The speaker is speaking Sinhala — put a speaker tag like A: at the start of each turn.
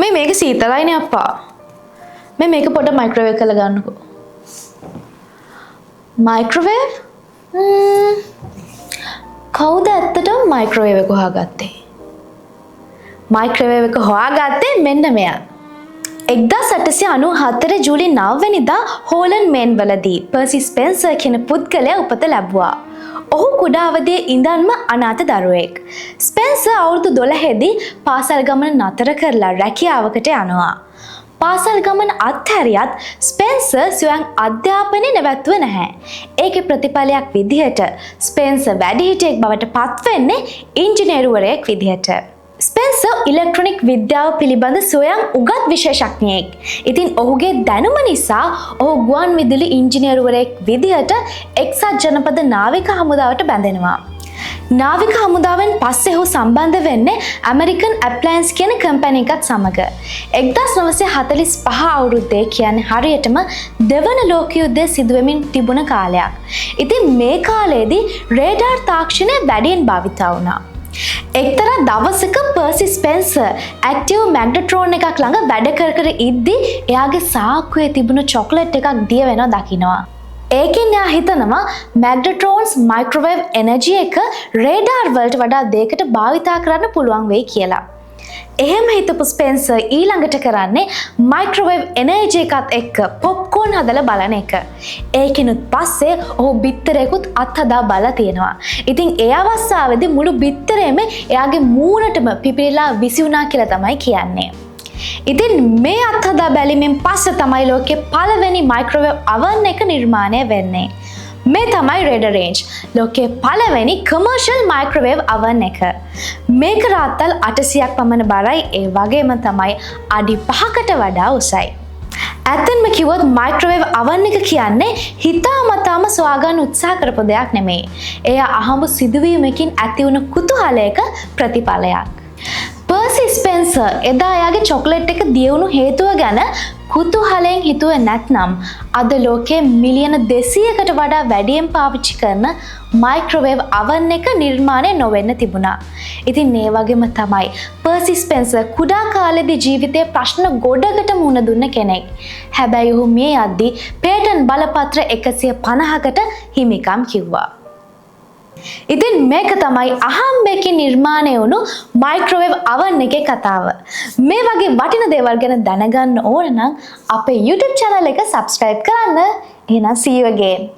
A: මේ මේක සීතලයිනේ අප්පා. මේක පොඩ්ඩක් මයික්‍රෝවේව් කරලා ගන්නකෝ. මයික්‍රෝවේව්? කවුද ඇත්තටම මයික්‍රෝවේව් එක හොයාගත්තේ? මයික්‍රෝවේව් එක හොයාගත්තේ මෙන්න මෙයා. 1894 ජූලි 9 වෙනිදා හෝලන්ඩ් මේන් වලදී පර්සි ස්පෙන්සර් කියන පුද්ගලයා උපත ලැබුවා. ඔහු කුඩා අවදියේ ඉඳන්ම අනාථ දරුවෙක්. ස්පෙන්සර් අවුරුදු 12 දී පාසල් ගමන නතර කරලා රැකියාවකට යනවා. පාසල් ගමන අත්හැරියත් ස්පෙන්සර් ස්වයං අධ්‍යාපනය නැවැත්තුවේ නැහැ. ඒකේ ප්‍රතිඵලයක් විදිහට ස්පෙන්සර් වැඩිහිටියෙක් බවට පත් වෙන්නේ ඉංජිනේරුවරයෙක් විදිහට. ස්පෙන්සර් ඉලෙක්ට්‍රොනික විද්‍යාව පිළිබඳ ස්වයං උගත් විශේෂඥයෙක්. ඉතින් ඔහුගේ දැනුම නිසා ඔහු ගුවන් විදුලි ඉංජිනේරුවරයෙක් විදිහට එක්සත් ජනපද නාවික හමුදාවට බැඳෙනවා. නාවික හමුදාවෙන් පස්සේ ඔහු සම්බන්ධ වෙන්නේ ඇමරිකන් ඇප්ලයන්ස් කියන කම්පැනි එකත් සමග. 1945 අවුරුද්දේ කියන්නේ හරියටම දෙවන ලෝක යුද්ධය සිදු වෙමින් තිබුණ කාලයක්. ඉතින් මේ කාලේදී රේඩාර් තාක්ෂණය වැඩියෙන් භාවිත වුණා. එක්තරා දවසක පර්සි ස්පෙන්සර් ඇක්ටිව් මැග්නට්‍රෝන් එකක් ළඟ වැඩ කර ඉද්දි එයාගේ සාක්කුවේ තිබුණ චොකලට් එකක් දිය වෙනවා දකිනවා. ඒකෙන් එයා හිතනවා මැග්නට්‍රෝන්ස් මයික්‍රෝවේව් එනර්ජි එක රේඩාර් වලට වඩා දෙයකට භාවිතා කරන්න පුළුවන් වෙයි කියලා. එහෙම හිතපු ස්පෙන්සර් ඊළඟට කරන්නේ මයික්‍රෝවේව් එනර්ජි එකත් එක්ක පොප්කෝන් හදලා බලන එක. ඒකිනුත් පස්සේ ඔහු බිත්තරයකුත් අත්හදා බලලා තියෙනවා. ඉතින් ඒ අවස්ථාවේදී මුළු බිත්තරෙම එයාගේ මූණටම පිපිරිලා විසි වුණා කියලා තමයි කියන්නේ. ඉතින් මේ අත්හදා බැලීමෙන් පස්සේ තමයි ලෝකයේ පළවෙනි මයික්‍රෝවේව් oven එක නිර්මාණය වෙන්නේ. මේ තමයි රේඩර් රේන්ජ් ලෝකයේ පළවෙනි කමර්ෂල් මයික්‍රෝවේව් oven එක. මේක රාත්තල් 800ක් පමණ බරයි. ඒ වගේම තමයි අඩි 5කට වඩා උසයි. ඇත්තෙන්ම කිව්වොත් මයික්‍රෝවේව් oven එක කියන්නේ හිතාමතාම සොයාගන්න උත්සාහ කරපු දෙයක් නෙමෙයි. එය අහඹු සිදුවීමකින් ඇති වුණු කුතුහලයක ප්‍රතිඵලයක්. පර්සි ස්පෙන්සර් එදා එයාගේ චොකලට් එක දිය වුණු හේතුව ගැන කුතුහලයෙන් හිතුවේ නැත්නම් අද ලෝකයේ මිලියන 200කට වඩා වැඩියෙන් පාවිච්චි කරන මයික්‍රෝවේව් oven එක නිර්මාණය නොවෙන්න තිබුණා. ඉතින් ඒ වගේම තමයි පර්සි ස්පෙන්සර් කුඩා කාලේදී ජීවිතේ ප්‍රශ්න ගොඩකට මුහුණ දුන්න කෙනෙක්. හැබැයි ඔහු මේ යද්දී පේටන්ට් බලපත්‍ර 150කට හිමිකම් කිව්වා. ඉතින් මේක තමයි අහම්බෙකින් නිර්මාණය වුණු මයික්‍රෝවේව් oven එකේ කතාව. මේ වගේ වටින දේවල් ගැන දැනගන්න ඕන නම් අපේ YouTube channel එක subscribe කරන්න. එහෙනම් see you again.